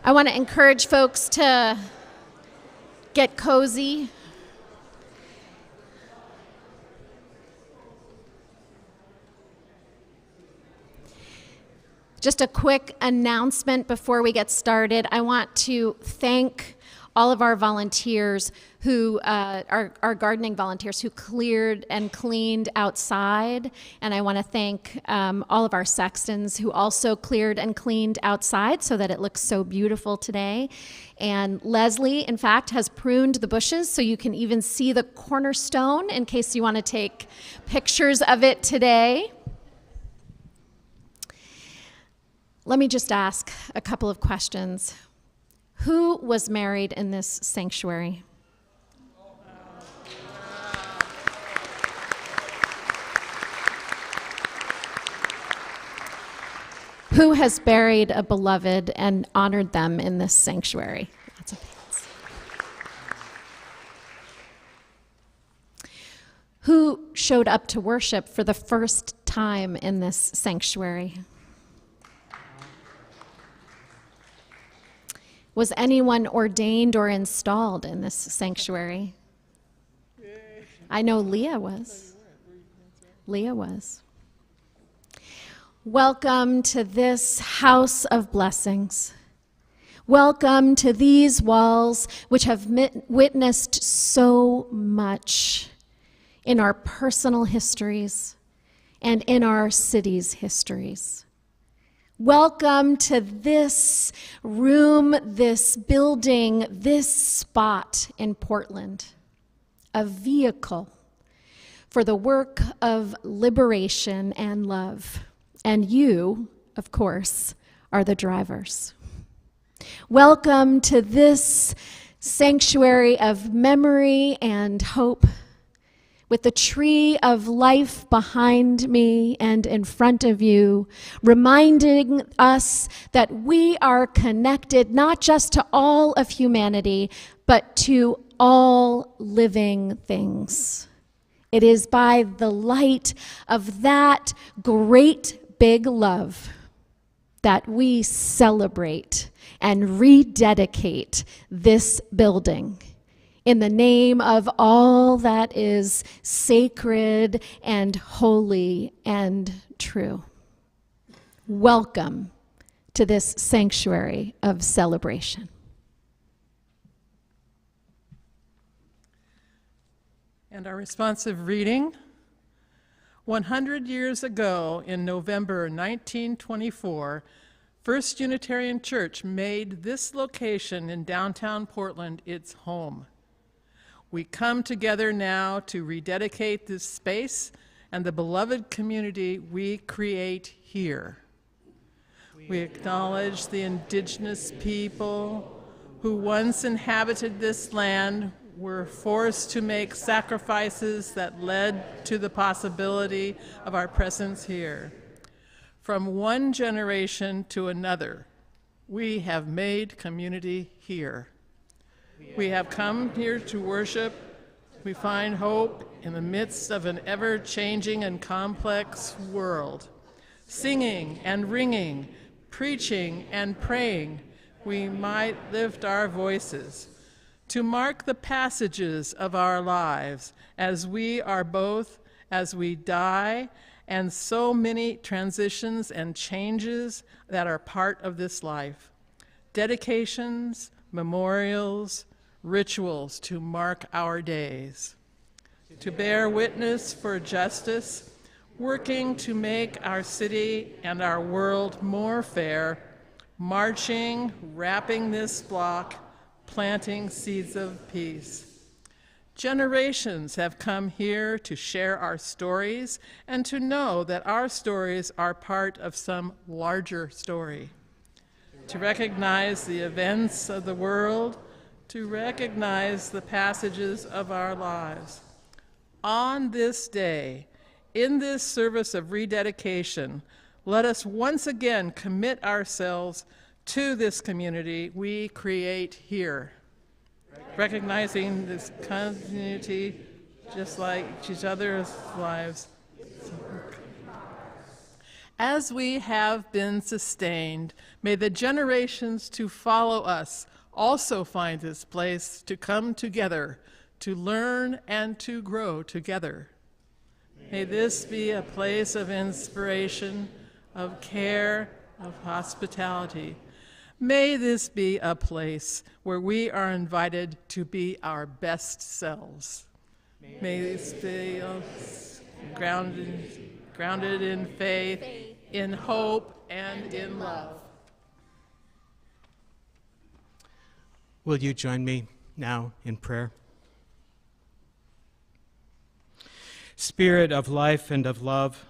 I want to encourage folks to get cozy. Just a quick announcement before we get started. I want to thank all of our volunteers who, our gardening volunteers who cleared and cleaned outside. And I want to thank all of our sextons who also cleared and cleaned outside so that it looks so beautiful today. And Leslie, in fact, has pruned the bushes so you can even see the cornerstone in case you want to take pictures of it today. Let me just ask a couple of questions. Who was married in this sanctuary? Who has buried a beloved and honored them in this sanctuary? Lots of hands. Who showed up to worship for the first time in this sanctuary? Was anyone ordained or installed in this sanctuary? I know Leah was. Leah was. Welcome to this house of blessings. Welcome to these walls which have witnessed so much in our personal histories and in our city's histories. Welcome to this room, this building, this spot in Portland, a vehicle for the work of liberation and love. And you, of course, are the drivers. Welcome to this sanctuary of memory and hope, with the tree of life behind me and in front of you, reminding us that we are connected not just to all of humanity, but to all living things. It is by the light of that great big love that we celebrate and rededicate this building in the name of all that is sacred and holy and true. Welcome to this sanctuary of celebration. And our responsive reading. 100 years ago, in November 1924, First Unitarian Church made this location in downtown Portland its home. We come together now to rededicate this space and the beloved community we create here. We acknowledge the indigenous people who once inhabited this land, were forced to make sacrifices that led to the possibility of our presence here. From one generation to another, we have made community here. We have come here to worship. We find hope in the midst of an ever-changing and complex world. Singing and ringing, preaching and praying, we might lift our voices to mark the passages of our lives as we are both, as we die, and so many transitions and changes that are part of this life. Dedications, memorials, rituals to mark our days. To bear witness for justice, working to make our city and our world more fair, marching, wrapping this block, planting seeds of peace. Generations have come here to share our stories and to know that our stories are part of some larger story. To recognize the events of the world, to recognize the passages of our lives. On this day, in this service of rededication, let us once again commit ourselves to this community we create here, recognizing this continuity just like each other's lives. As we have been sustained, may the generations to follow us also find this place to come together, to learn and to grow together. May this be a place of inspiration, of care, of hospitality. May this be a place where we are invited to be our best selves. May this be grounded in faith, in hope, and in love. Will you join me now in prayer? Spirit of life and of love,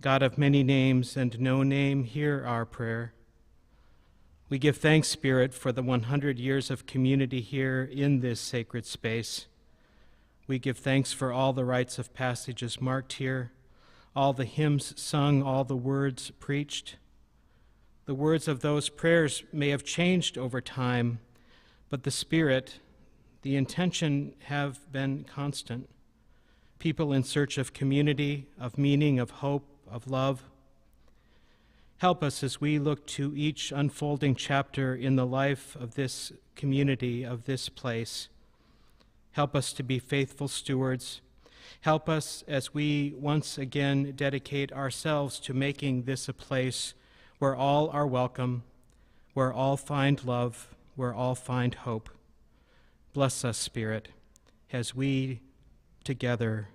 God of many names and no name, hear our prayer. We give thanks, Spirit, for the 100 years of community here in this sacred space. We give thanks for all the rites of passages marked here, all the hymns sung, all the words preached. The words of those prayers may have changed over time, but the spirit, the intention have been constant. People in search of community, of meaning, of hope, of love. Help us as we look to each unfolding chapter in the life of this community, of this place. Help us to be faithful stewards. Help us as we once again dedicate ourselves to making this a place where all are welcome, where all find love, where all find hope. Bless us, Spirit, as we together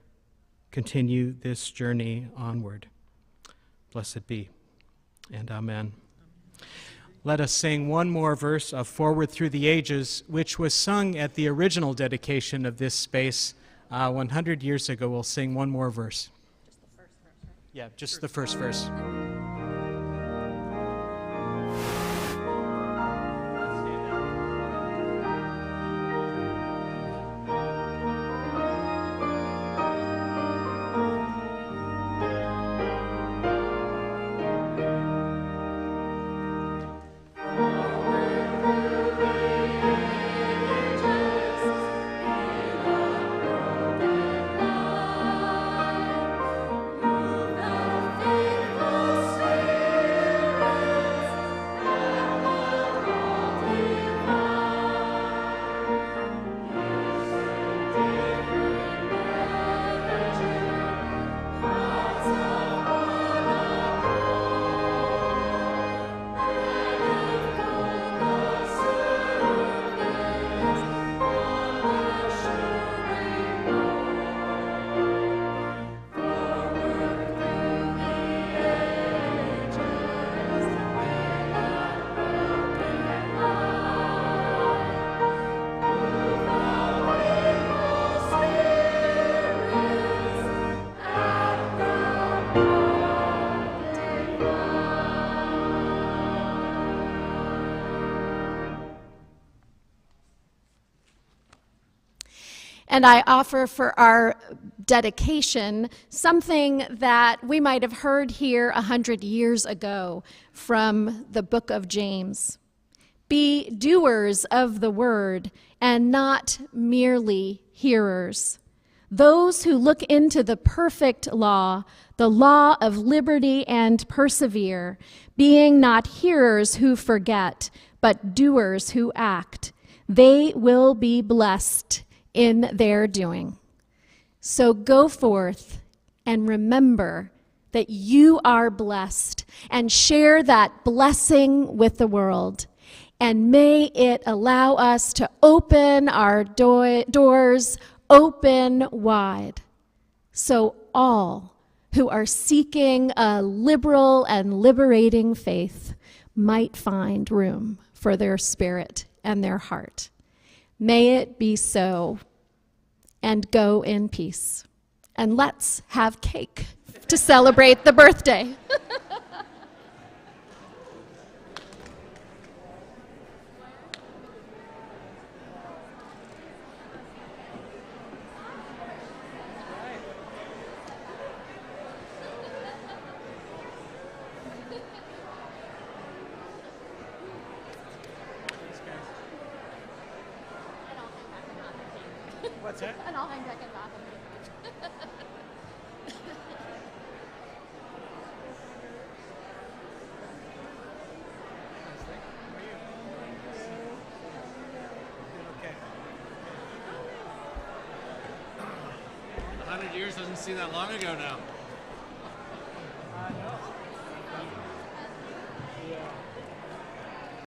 continue this journey onward. Blessed be, and amen. Let us sing one more verse of Forward Through the Ages, which was sung at the original dedication of this space 100 years ago. We'll sing one more verse. Just the first verse, right? Yeah, just the first verse. And I offer for our dedication something that we might have heard here 100 years ago from the book of James. Be doers of the word and not merely hearers. Those who look into the perfect law, the law of liberty, and persevere, being not hearers who forget, but doers who act, they will be blessed in their doing. So go forth and remember that you are blessed and share that blessing with the world. And may it allow us to open our doors open wide, so all who are seeking a liberal and liberating faith might find room for their spirit and their heart. May it be so, and go in peace. And let's have cake to celebrate the birthday. What's that? And I'll hang back in bathroom. years doesn't seem that long ago now.